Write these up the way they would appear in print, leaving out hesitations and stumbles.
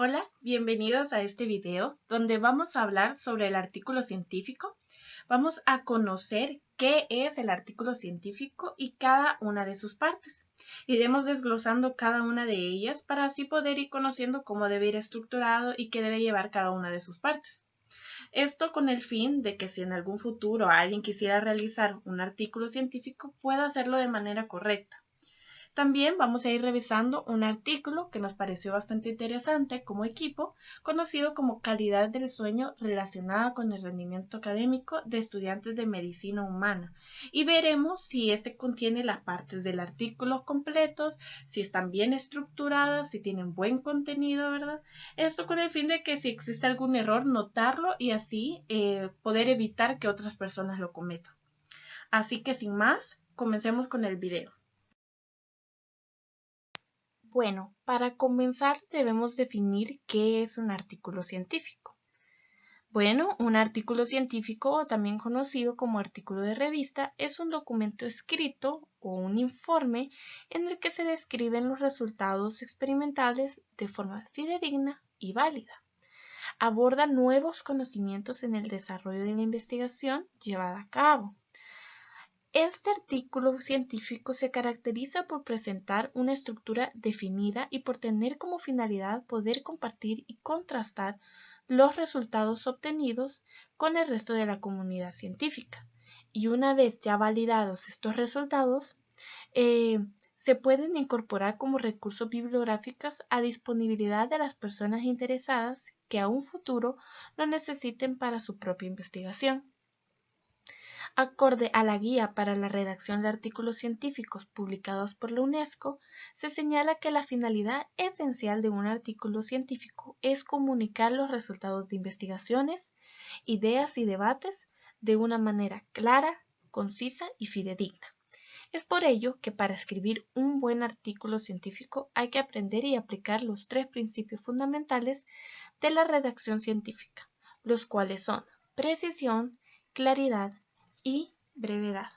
Hola, bienvenidos a este video donde vamos a hablar sobre el artículo científico. Vamos a conocer qué es el artículo científico y cada una de sus partes. Iremos desglosando cada una de ellas para así poder ir conociendo cómo debe ir estructurado y qué debe llevar cada una de sus partes. Esto con el fin de que si en algún futuro alguien quisiera realizar un artículo científico pueda hacerlo de manera correcta. También vamos a ir revisando un artículo que nos pareció bastante interesante como equipo, conocido como calidad del sueño relacionada con el rendimiento académico de estudiantes de medicina humana. Y veremos si este contiene las partes del artículo completos, si están bien estructuradas, si tienen buen contenido, ¿verdad? Esto con el fin de que si existe algún error, notarlo y así poder evitar que otras personas lo cometan. Así que sin más, comencemos con el video. Bueno, para comenzar debemos definir qué es un artículo científico. Bueno, un artículo científico, también conocido como artículo de revista, es un documento escrito o un informe en el que se describen los resultados experimentales de forma fidedigna y válida. Aborda nuevos conocimientos en el desarrollo de la investigación llevada a cabo. Este artículo científico se caracteriza por presentar una estructura definida y por tener como finalidad poder compartir y contrastar los resultados obtenidos con el resto de la comunidad científica. Y una vez ya validados estos resultados, se pueden incorporar como recursos bibliográficos a disponibilidad de las personas interesadas que a un futuro lo necesiten para su propia investigación. Acorde a la Guía para la redacción de artículos científicos publicados por la UNESCO, se señala que la finalidad esencial de un artículo científico es comunicar los resultados de investigaciones, ideas y debates de una manera clara, concisa y fidedigna. Es por ello que para escribir un buen artículo científico hay que aprender y aplicar los 3 principios fundamentales de la redacción científica, los cuales son precisión, claridad y brevedad.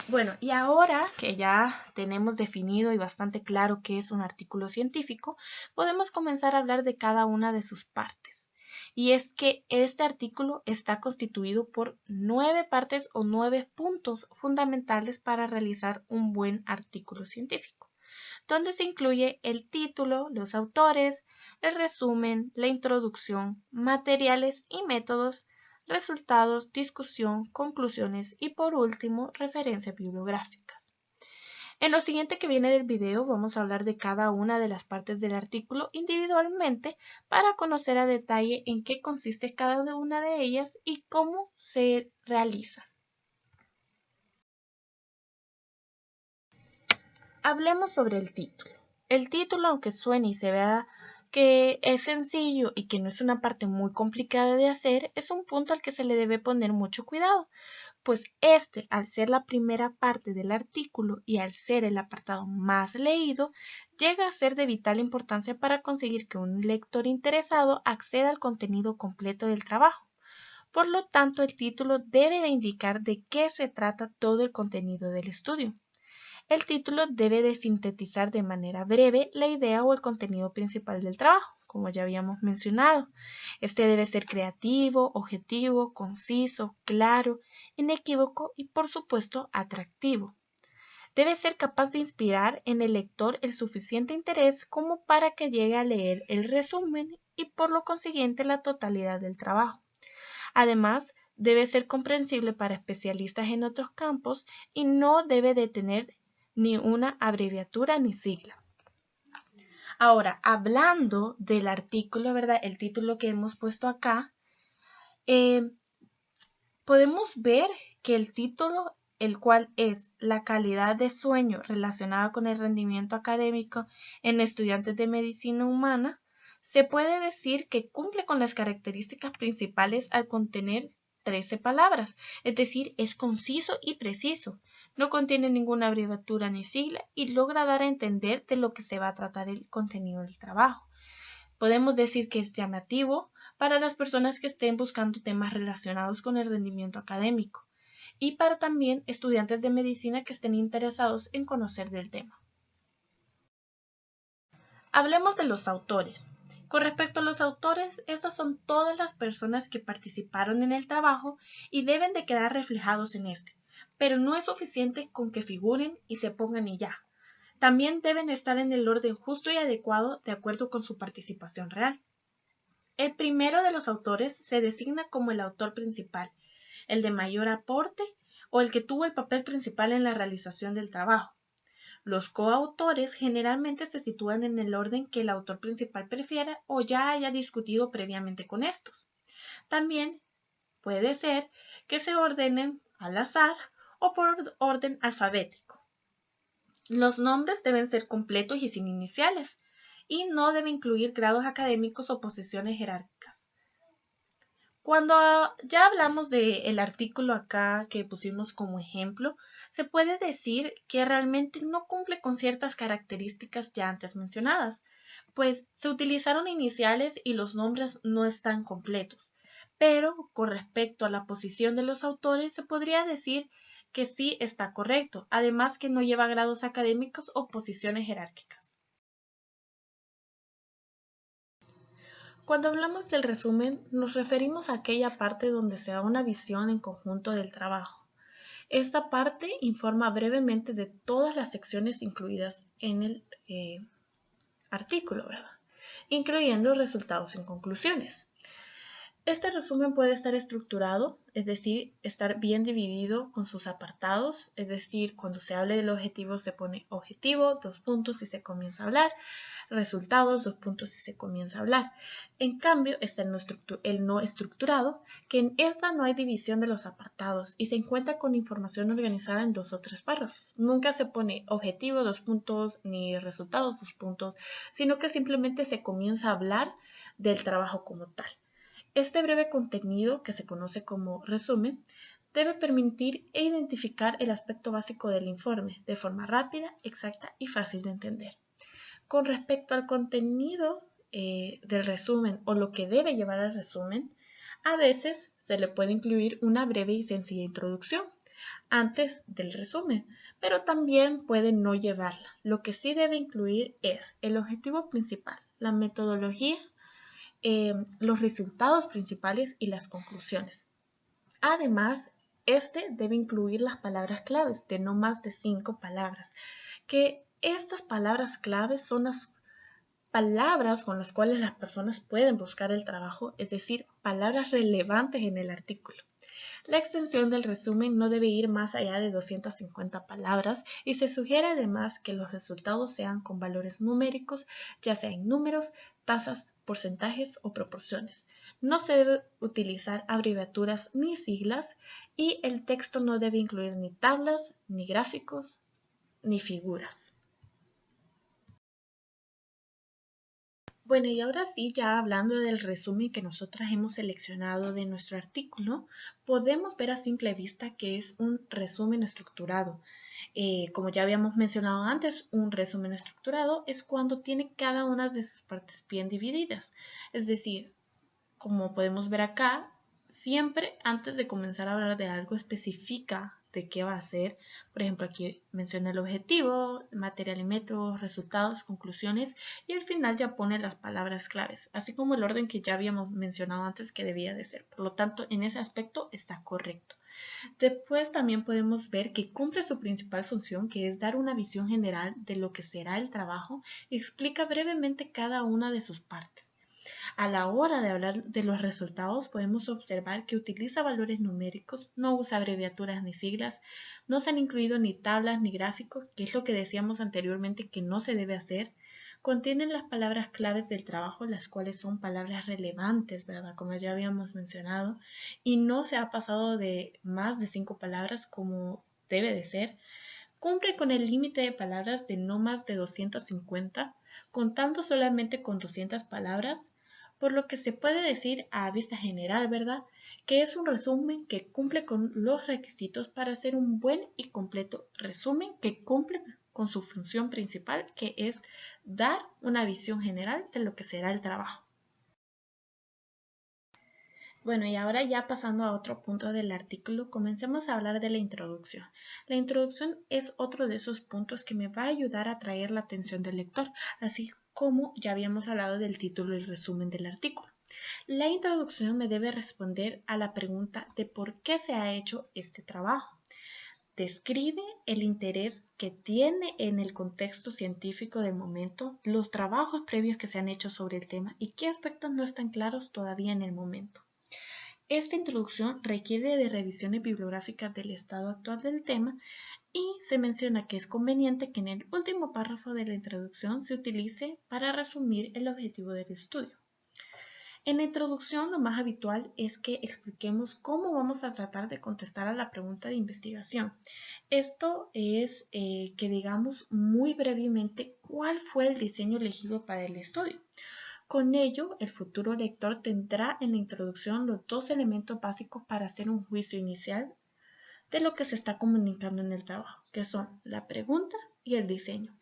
Bueno, y ahora que ya tenemos definido y bastante claro qué es un artículo científico, podemos comenzar a hablar de cada una de sus partes. Y es que este artículo está constituido por 9 partes o 9 puntos fundamentales para realizar un buen artículo científico, donde se incluye el título, los autores, el resumen, la introducción, materiales y métodos, resultados, discusión, conclusiones y por último, referencias bibliográficas. En lo siguiente que viene del video vamos a hablar de cada una de las partes del artículo individualmente para conocer a detalle en qué consiste cada una de ellas y cómo se realiza. Hablemos sobre el título. El título, aunque suene y se vea que es sencillo y que no es una parte muy complicada de hacer, es un punto al que se le debe poner mucho cuidado, pues este, al ser la primera parte del artículo y al ser el apartado más leído, llega a ser de vital importancia para conseguir que un lector interesado acceda al contenido completo del trabajo. Por lo tanto, el título debe de indicar de qué se trata todo el contenido del estudio. El título debe de sintetizar de manera breve la idea o el contenido principal del trabajo, como ya habíamos mencionado. Este debe ser creativo, objetivo, conciso, claro, inequívoco y, por supuesto, atractivo. Debe ser capaz de inspirar en el lector el suficiente interés como para que llegue a leer el resumen y, por lo consiguiente, la totalidad del trabajo. Además, debe ser comprensible para especialistas en otros campos y no debe de tener ni una abreviatura ni sigla. Ahora, hablando del artículo, ¿verdad? El título que hemos puesto acá, podemos ver que el título, el cual es la calidad de sueño relacionada con el rendimiento académico en estudiantes de medicina humana, se puede decir que cumple con las características principales al contener 13 palabras, es decir, es conciso y preciso, no contiene ninguna abreviatura ni sigla y logra dar a entender de lo que se va a tratar el contenido del trabajo. Podemos decir que es llamativo para las personas que estén buscando temas relacionados con el rendimiento académico y para también estudiantes de medicina que estén interesados en conocer del tema. Hablemos de los autores. Con respecto a los autores, estas son todas las personas que participaron en el trabajo y deben de quedar reflejados en este, pero no es suficiente con que figuren y se pongan y ya. También deben estar en el orden justo y adecuado de acuerdo con su participación real. El primero de los autores se designa como el autor principal, el de mayor aporte o el que tuvo el papel principal en la realización del trabajo. Los coautores generalmente se sitúan en el orden que el autor principal prefiera o ya haya discutido previamente con estos. También puede ser que se ordenen al azar o por orden alfabético. Los nombres deben ser completos y sin iniciales, y no debe incluir grados académicos o posiciones jerárquicas. Cuando ya hablamos del artículo acá que pusimos como ejemplo, se puede decir que realmente no cumple con ciertas características ya antes mencionadas, pues se utilizaron iniciales y los nombres no están completos. Pero con respecto a la posición de los autores, se podría decir que sí está correcto, además que no lleva grados académicos o posiciones jerárquicas. Cuando hablamos del resumen, nos referimos a aquella parte donde se da una visión en conjunto del trabajo. Esta parte informa brevemente de todas las secciones incluidas en el artículo, ¿verdad? Incluyendo resultados y conclusiones. Este resumen puede estar estructurado, es decir, estar bien dividido con sus apartados, es decir, cuando se hable del objetivo se pone objetivo, 2 puntos y se comienza a hablar, resultados, 2 puntos y se comienza a hablar. En cambio, está el no estructurado, que en esta no hay división de los apartados y se encuentra con información organizada en 2 o 3 párrafos. Nunca se pone objetivo, 2 puntos, ni resultados, 2 puntos, sino que simplemente se comienza a hablar del trabajo como tal. Este breve contenido, que se conoce como resumen, debe permitir identificar el aspecto básico del informe de forma rápida, exacta y fácil de entender. Con respecto al contenido del resumen o lo que debe llevar al resumen, a veces se le puede incluir una breve y sencilla introducción antes del resumen, pero también puede no llevarla. Lo que sí debe incluir es el objetivo principal, la metodología, los resultados principales y las conclusiones. Además, este debe incluir las palabras claves de no más de 5 palabras, que estas palabras claves son las palabras con las cuales las personas pueden buscar el trabajo, es decir, palabras relevantes en el artículo. La extensión del resumen no debe ir más allá de 250 palabras y se sugiere además que los resultados sean con valores numéricos, ya sea en números, tasas, porcentajes o proporciones. No se debe utilizar abreviaturas ni siglas y el texto no debe incluir ni tablas, ni gráficos, ni figuras. Bueno, y ahora sí, ya hablando del resumen que nosotras hemos seleccionado de nuestro artículo, podemos ver a simple vista que es un resumen estructurado. Como ya habíamos mencionado antes, un resumen estructurado es cuando tiene cada una de sus partes bien divididas. Es decir, como podemos ver acá, siempre antes de comenzar a hablar de algo especifica de qué va a ser. Por ejemplo, aquí menciona el objetivo, material y métodos, resultados, conclusiones y al final ya pone las palabras claves, así como el orden que ya habíamos mencionado antes que debía de ser. Por lo tanto, en ese aspecto está correcto. Después también podemos ver que cumple su principal función, que es dar una visión general de lo que será el trabajo y explica brevemente cada una de sus partes. A la hora de hablar de los resultados podemos observar que utiliza valores numéricos, no usa abreviaturas ni siglas, no se han incluido ni tablas ni gráficos, que es lo que decíamos anteriormente que no se debe hacer. Contienen las palabras claves del trabajo, las cuales son palabras relevantes, ¿verdad? Como ya habíamos mencionado, y no se ha pasado de más de 5 palabras como debe de ser. Cumple con el límite de palabras de no más de 250, contando solamente con 200 palabras, por lo que se puede decir a vista general, ¿verdad?, que es un resumen que cumple con los requisitos para hacer un buen y completo resumen que cumple con su función principal, que es dar una visión general de lo que será el trabajo. Bueno, y ahora ya pasando a otro punto del artículo, comencemos a hablar de la introducción. La introducción es otro de esos puntos que me va a ayudar a atraer la atención del lector, así como ya habíamos hablado del título y resumen del artículo. La introducción me debe responder a la pregunta de por qué se ha hecho este trabajo. Describe el interés que tiene en el contexto científico del momento, los trabajos previos que se han hecho sobre el tema y qué aspectos no están claros todavía en el momento. Esta introducción requiere de revisiones bibliográficas del estado actual del tema y se menciona que es conveniente que en el último párrafo de la introducción se utilice para resumir el objetivo del estudio. En la introducción lo más habitual es que expliquemos cómo vamos a tratar de contestar a la pregunta de investigación. Esto es que digamos muy brevemente cuál fue el diseño elegido para el estudio. Con ello, el futuro lector tendrá en la introducción los dos elementos básicos para hacer un juicio inicial de lo que se está comunicando en el trabajo, que son la pregunta y el diseño.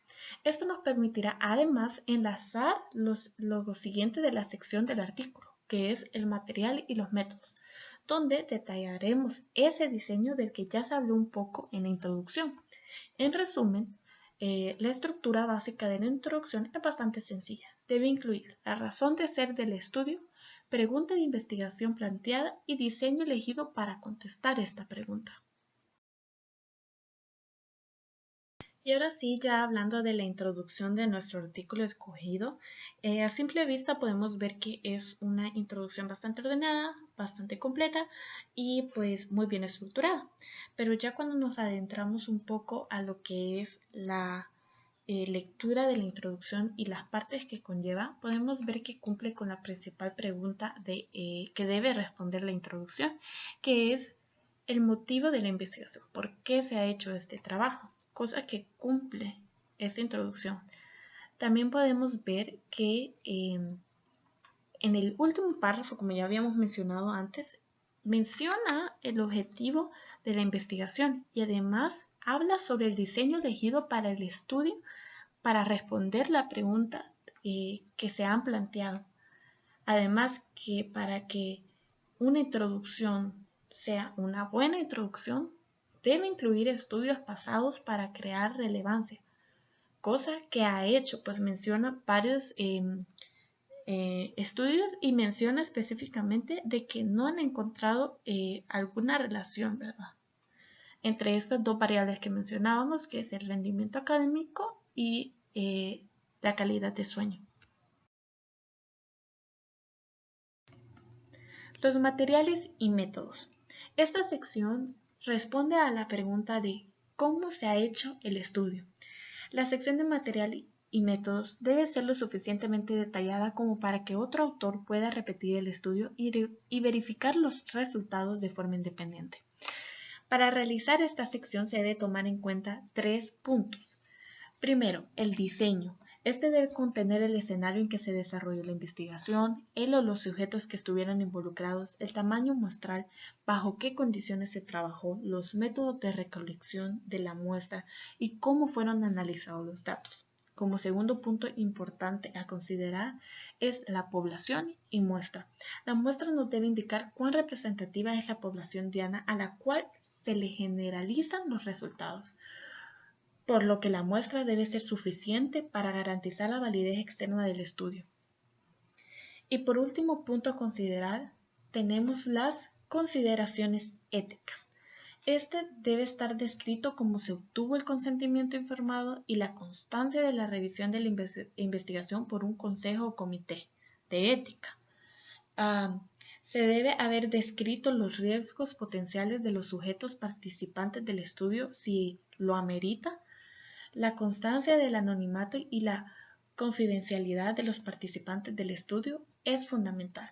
Esto nos permitirá además enlazar lo siguiente de la sección del artículo, que es el material y los métodos, donde detallaremos ese diseño del que ya se habló un poco en la introducción. En resumen, la estructura básica de la introducción es bastante sencilla. Debe incluir la razón de ser del estudio, pregunta de investigación planteada y diseño elegido para contestar esta pregunta. Y ahora sí, ya hablando de la introducción de nuestro artículo escogido, a simple vista podemos ver que es una introducción bastante ordenada, bastante completa y pues muy bien estructurada. Pero ya cuando nos adentramos un poco a lo que es la lectura de la introducción y las partes que conlleva, podemos ver que cumple con la principal pregunta que debe responder la introducción, que es el motivo de la investigación, por qué se ha hecho este trabajo, cosa que cumple esta introducción. También podemos ver que en el último párrafo, como ya habíamos mencionado antes, menciona el objetivo de la investigación y además habla sobre el diseño elegido para el estudio para responder la pregunta que se han planteado. Además que para que una introducción sea una buena introducción, debe incluir estudios pasados para crear relevancia, cosa que ha hecho, pues menciona varios estudios y menciona específicamente de que no han encontrado alguna relación, ¿verdad?, entre estas dos variables que mencionábamos, que es el rendimiento académico y la calidad de sueño. Los materiales y métodos. Esta sección responde a la pregunta de ¿cómo se ha hecho el estudio? La sección de material y métodos debe ser lo suficientemente detallada como para que otro autor pueda repetir el estudio y verificar los resultados de forma independiente. Para realizar esta sección se debe tomar en cuenta 3 puntos. Primero, el diseño. Este debe contener el escenario en que se desarrolló la investigación, el o los sujetos que estuvieron involucrados, el tamaño muestral, bajo qué condiciones se trabajó, los métodos de recolección de la muestra y cómo fueron analizados los datos. Como segundo punto importante a considerar es la población y muestra. La muestra nos debe indicar cuán representativa es la población diana a la cual se le generalizan los resultados, por lo que la muestra debe ser suficiente para garantizar la validez externa del estudio. Y por último punto a considerar, tenemos las consideraciones éticas. Este debe estar descrito cómo se obtuvo el consentimiento informado y la constancia de la revisión de la investigación por un consejo o comité de ética. Se debe haber descrito los riesgos potenciales de los sujetos participantes del estudio si lo amerita. La constancia del anonimato y la confidencialidad de los participantes del estudio es fundamental.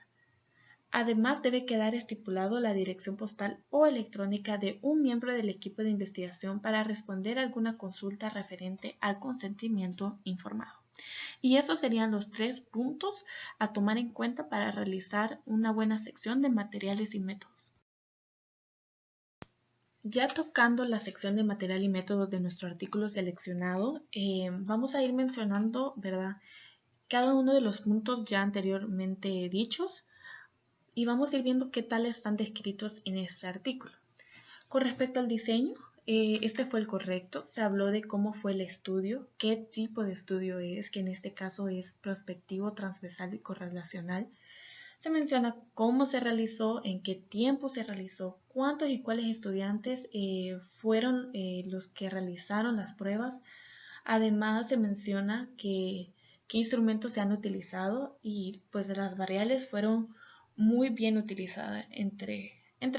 Además, debe quedar estipulado la dirección postal o electrónica de un miembro del equipo de investigación para responder a alguna consulta referente al consentimiento informado. Y esos serían los 3 puntos a tomar en cuenta para realizar una buena sección de materiales y métodos. Ya tocando la sección de material y métodos de nuestro artículo seleccionado, vamos a ir mencionando, ¿verdad?, cada uno de los puntos ya anteriormente dichos, y vamos a ir viendo qué tal están descritos en este artículo. Con respecto al diseño, este fue el correcto. Se habló de cómo fue el estudio, qué tipo de estudio es, que en este caso es prospectivo, transversal y correlacional. Se menciona cómo se realizó, en qué tiempo se realizó, cuántos y cuáles estudiantes fueron los que realizaron las pruebas. Además se menciona qué instrumentos se han utilizado y pues las variables fueron muy bien utilizadas entre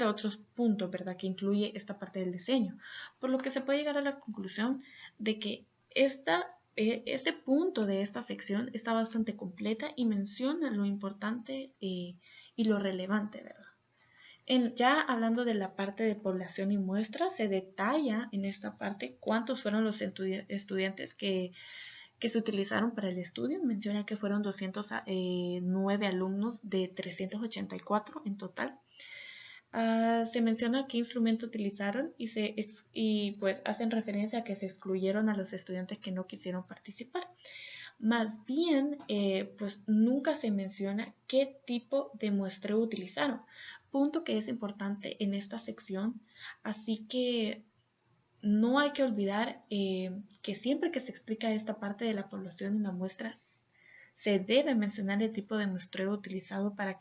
otros puntos, ¿verdad? Que incluye esta parte del diseño. Por lo que se puede llegar a la conclusión de que este punto de esta sección está bastante completa y menciona lo importante y lo relevante, ¿verdad? Ya hablando de la parte de población y muestra, se detalla en esta parte cuántos fueron los estudiantes que se utilizaron para el estudio. Menciona que fueron 209 alumnos de 384 en total. Se menciona qué instrumento utilizaron y pues hacen referencia a que se excluyeron a los estudiantes que no quisieron participar. Más bien, pues nunca se menciona qué tipo de muestreo utilizaron, punto que es importante en esta sección, así que no hay que olvidar que siempre que se explica esta parte de la población en la muestra, se debe mencionar el tipo de muestreo utilizado para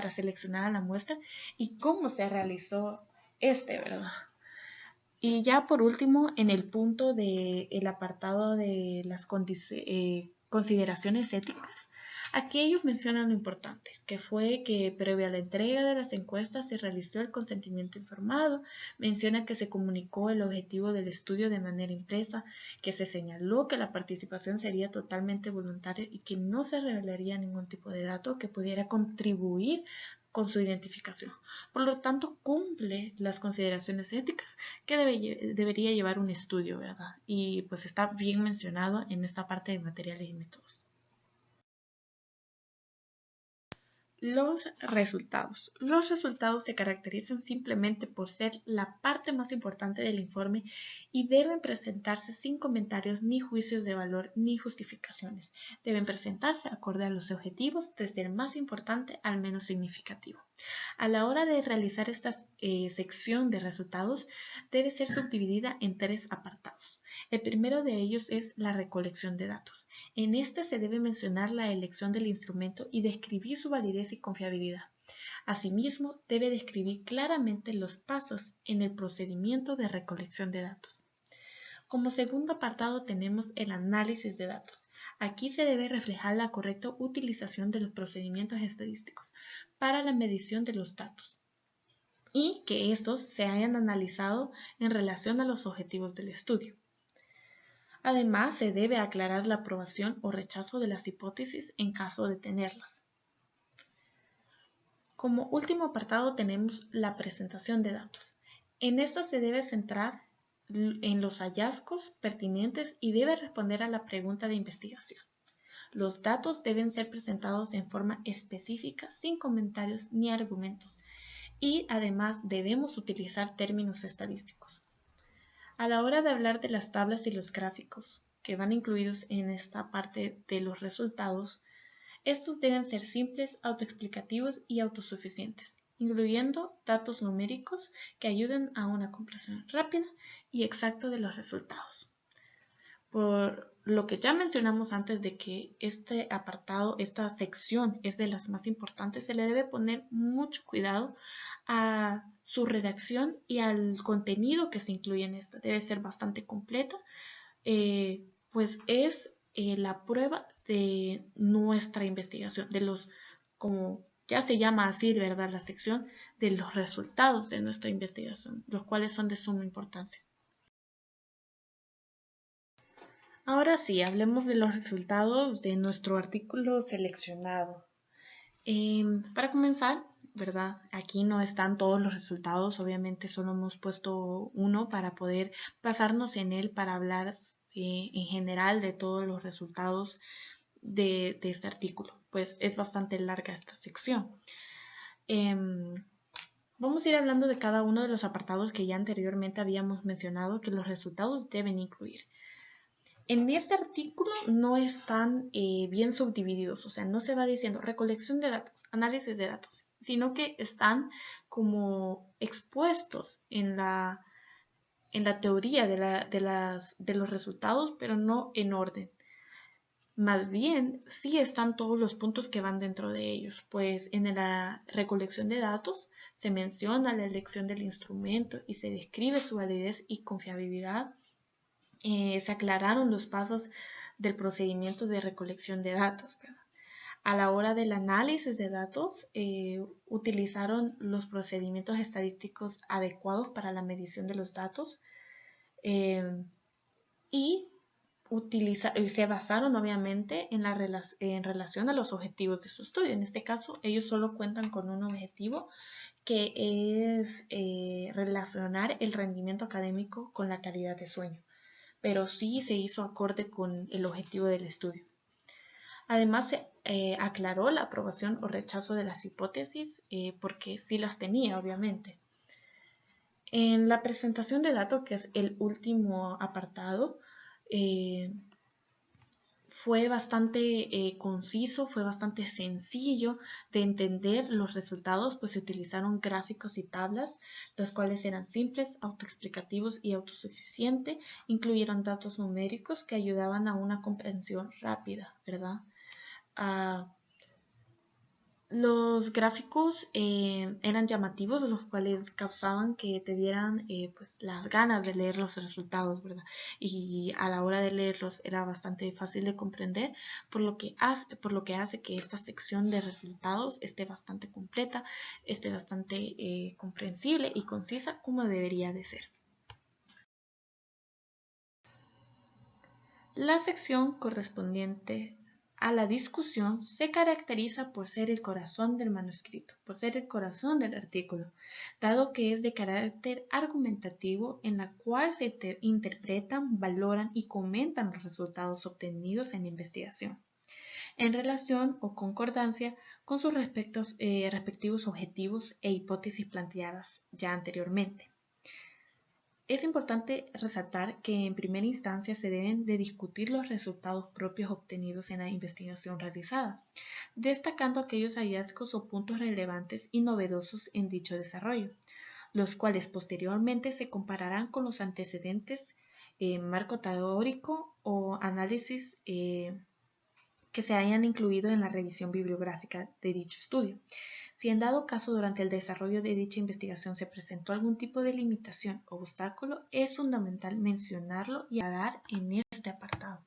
seleccionar a la muestra y cómo se realizó ¿verdad? Y ya por último, en el punto del apartado de las consideraciones éticas, aquí ellos mencionan lo importante, que fue que previo a la entrega de las encuestas se realizó el consentimiento informado, menciona que se comunicó el objetivo del estudio de manera impresa, que se señaló que la participación sería totalmente voluntaria y que no se revelaría ningún tipo de dato que pudiera contribuir con su identificación. Por lo tanto, cumple las consideraciones éticas que debería llevar un estudio, ¿verdad? Y pues está bien mencionado en esta parte de materiales y métodos. Los resultados. Los resultados se caracterizan simplemente por ser la parte más importante del informe y deben presentarse sin comentarios ni juicios de valor ni justificaciones. Deben presentarse acorde a los objetivos, desde el más importante al menos significativo. A la hora de realizar esta sección de resultados, debe ser subdividida en 3 apartados. El primero de ellos es la recolección de datos. En este se debe mencionar la elección del instrumento y describir su validez y confiabilidad. Asimismo, debe describir claramente los pasos en el procedimiento de recolección de datos. Como segundo apartado tenemos el análisis de datos. Aquí se debe reflejar la correcta utilización de los procedimientos estadísticos para la medición de los datos y que estos se hayan analizado en relación a los objetivos del estudio. Además, se debe aclarar la aprobación o rechazo de las hipótesis en caso de tenerlas. Como último apartado tenemos la presentación de datos. En esta se debe centrar en los hallazgos pertinentes y debe responder a la pregunta de investigación. Los datos deben ser presentados en forma específica, sin comentarios ni argumentos, y además debemos utilizar términos estadísticos. A la hora de hablar de las tablas y los gráficos que van incluidos en esta parte de los resultados, estos deben ser simples, autoexplicativos y autosuficientes, incluyendo datos numéricos que ayuden a una comprensión rápida y exacta de los resultados. Por lo que ya mencionamos antes de que este apartado, esta sección es de las más importantes, se le debe poner mucho cuidado a su redacción y al contenido que se incluye en esta. Debe ser bastante completa, pues es la prueba de nuestra investigación, de los, como ya se llama así, ¿verdad? La sección de los resultados de nuestra investigación, los cuales son de suma importancia. Ahora sí, hablemos de los resultados de nuestro artículo seleccionado. Para comenzar, ¿verdad? Aquí no están todos los resultados, obviamente solo hemos puesto uno para poder basarnos en él para hablar en general de todos los resultados de este artículo, pues es bastante larga esta sección. Vamos a ir hablando de cada uno de los apartados que ya anteriormente habíamos mencionado que los resultados deben incluir. En este artículo no están bien subdivididos, o sea, no se va diciendo recolección de datos, análisis de datos, sino que están como expuestos en la teoría de los resultados, pero no en orden. Más bien, sí están todos los puntos que van dentro de ellos, pues en la recolección de datos se menciona la elección del instrumento y se describe su validez y confiabilidad. Se aclararon los pasos del procedimiento de recolección de datos, ¿verdad? A la hora del análisis de datos, utilizaron los procedimientos estadísticos adecuados para la medición de los datos eh, y se basaron obviamente en relación a los objetivos de su estudio. En este caso, ellos solo cuentan con un objetivo que es relacionar el rendimiento académico con la calidad de sueño, pero sí se hizo acorde con el objetivo del estudio. Además, se aclaró la aprobación o rechazo de las hipótesis, porque sí las tenía, obviamente. En la presentación de datos, que es el último apartado, eh, fue bastante conciso, fue bastante sencillo de entender los resultados, pues se utilizaron gráficos y tablas, los cuales eran simples, autoexplicativos y autosuficientes. Incluyeron datos numéricos que ayudaban a una comprensión rápida, ¿verdad? Los gráficos eran llamativos, los cuales causaban que te dieran pues, las ganas de leer los resultados, ¿verdad? Y a la hora de leerlos era bastante fácil de comprender, por lo que hace que esta sección de resultados esté bastante completa, esté bastante comprensible y concisa como debería de ser. La sección correspondiente a la discusión se caracteriza por ser el corazón del manuscrito, por ser el corazón del artículo, dado que es de carácter argumentativo en la cual se interpretan, valoran y comentan los resultados obtenidos en la investigación, en relación o concordancia con sus respectivos objetivos e hipótesis planteadas ya anteriormente. Es importante resaltar que en primera instancia se deben de discutir los resultados propios obtenidos en la investigación realizada, destacando aquellos hallazgos o puntos relevantes y novedosos en dicho desarrollo, los cuales posteriormente se compararán con los antecedentes, marco teórico o análisis que se hayan incluido en la revisión bibliográfica de dicho estudio. Si en dado caso durante el desarrollo de dicha investigación se presentó algún tipo de limitación o obstáculo, es fundamental mencionarlo y aclarar en este apartado.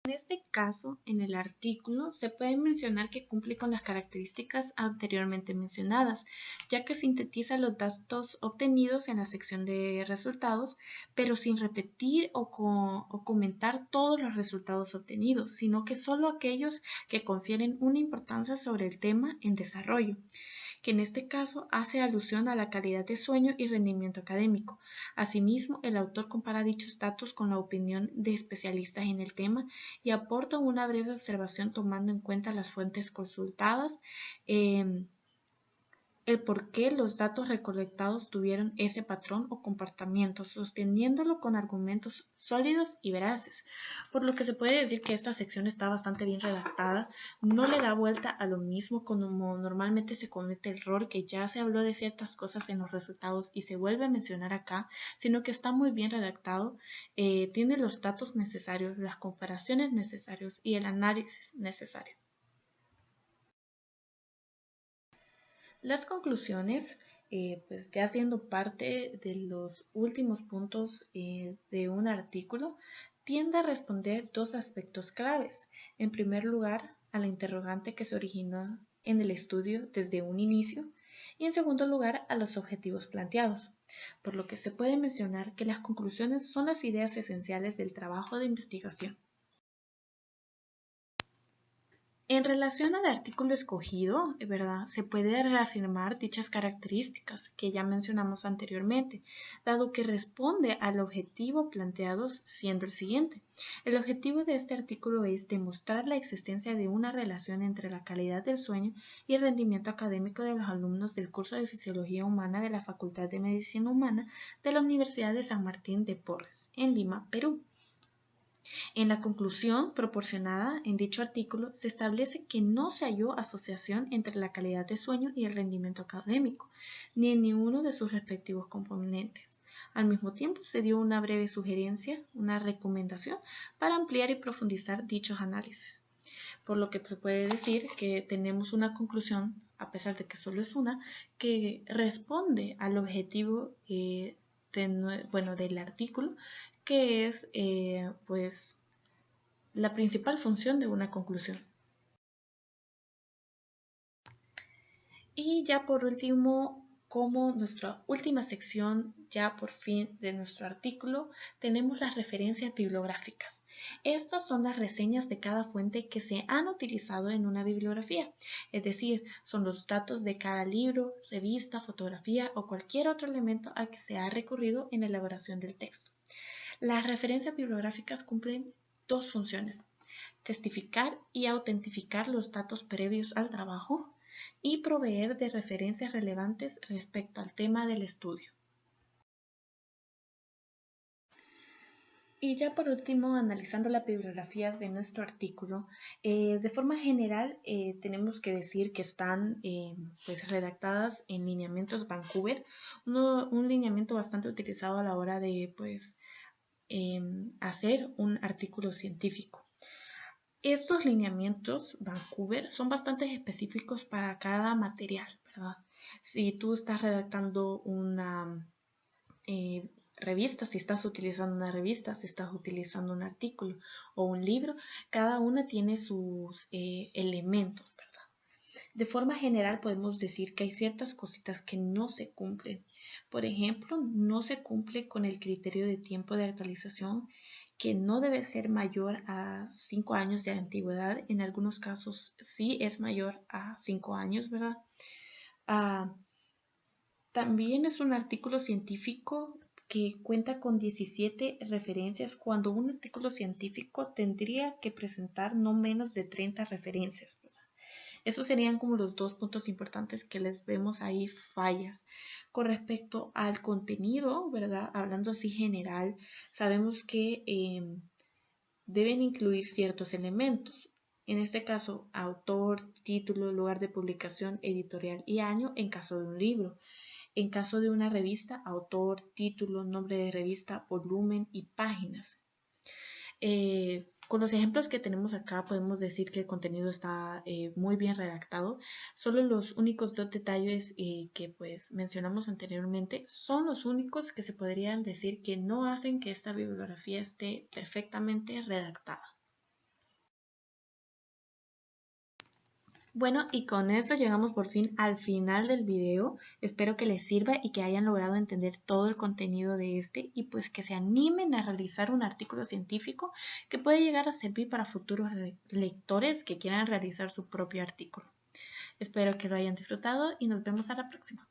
En este caso, en el artículo, se puede mencionar que cumple con las características anteriormente mencionadas, ya que sintetiza los datos obtenidos en la sección de resultados, pero sin repetir o comentar todos los resultados obtenidos, sino que solo aquellos que confieren una importancia sobre el tema en desarrollo, que en este caso hace alusión a la calidad de sueño y rendimiento académico. Asimismo, el autor compara dichos datos con la opinión de especialistas en el tema y aporta una breve observación tomando en cuenta las fuentes consultadas, el por qué los datos recolectados tuvieron ese patrón o comportamiento, sosteniéndolo con argumentos sólidos y veraces, por lo que se puede decir que esta sección está bastante bien redactada, no le da vuelta a lo mismo como normalmente se comete el error que ya se habló de ciertas cosas en los resultados y se vuelve a mencionar acá, sino que está muy bien redactado, tiene los datos necesarios, las comparaciones necesarias y el análisis necesario. Las conclusiones, pues ya siendo parte de los últimos puntos de un artículo, tiende a responder dos aspectos claves. En primer lugar, a la interrogante que se originó en el estudio desde un inicio y en segundo lugar a los objetivos planteados, por lo que se puede mencionar que las conclusiones son las ideas esenciales del trabajo de investigación. En relación al artículo escogido, ¿verdad? Se puede reafirmar dichas características que ya mencionamos anteriormente, dado que responde al objetivo planteado siendo el siguiente. El objetivo de este artículo es demostrar la existencia de una relación entre la calidad del sueño y el rendimiento académico de los alumnos del curso de Fisiología Humana de la Facultad de Medicina Humana de la Universidad de San Martín de Porres, en Lima, Perú. En la conclusión proporcionada en dicho artículo se establece que no se halló asociación entre la calidad de sueño y el rendimiento académico, ni en ninguno de sus respectivos componentes. Al mismo tiempo, se dio una breve sugerencia, una recomendación para ampliar y profundizar dichos análisis. Por lo que se puede decir que tenemos una conclusión, a pesar de que solo es una, que responde al objetivo del artículo, que es pues la principal función de una conclusión. Y ya por último, como nuestra última sección, ya por fin de nuestro artículo, tenemos las referencias bibliográficas. Estas son las reseñas de cada fuente que se han utilizado en una bibliografía, es decir, son los datos de cada libro, revista, fotografía o cualquier otro elemento al que se ha recurrido en la elaboración del texto. Las referencias bibliográficas cumplen dos funciones: testificar y autentificar los datos previos al trabajo y proveer de referencias relevantes respecto al tema del estudio. Y ya por último, analizando las bibliografías de nuestro artículo, de forma general tenemos que decir que están pues redactadas en lineamientos Vancouver, un lineamiento bastante utilizado a la hora de pues, hacer un artículo científico. Estos lineamientos Vancouver son bastante específicos para cada material, ¿verdad? Si tú estás redactando una revista, si estás utilizando una revista, si estás utilizando un artículo o un libro, cada una tiene sus elementos, ¿verdad? De forma general podemos decir que hay ciertas cositas que no se cumplen. Por ejemplo, no se cumple con el criterio de tiempo de actualización, que no debe ser mayor a 5 años de antigüedad. En algunos casos sí es mayor a 5 años, ¿verdad? También es un artículo científico que cuenta con 17 referencias, cuando un artículo científico tendría que presentar no menos de 30 referencias, ¿verdad? Esos serían como los dos puntos importantes que les vemos ahí fallas. Con respecto al contenido, ¿verdad? Hablando así general, sabemos que deben incluir ciertos elementos. En este caso, autor, título, lugar de publicación, editorial y año en caso de un libro. En caso de una revista, autor, título, nombre de revista, volumen y páginas. Con los ejemplos que tenemos acá podemos decir que el contenido está muy bien redactado. Solo los únicos dos detalles que pues mencionamos anteriormente son los únicos que se podrían decir que no hacen que esta bibliografía esté perfectamente redactada. Bueno, y con eso llegamos por fin al final del video. Espero que les sirva y que hayan logrado entender todo el contenido de este y pues que se animen a realizar un artículo científico que puede llegar a servir para futuros lectores que quieran realizar su propio artículo. Espero que lo hayan disfrutado y nos vemos a la próxima.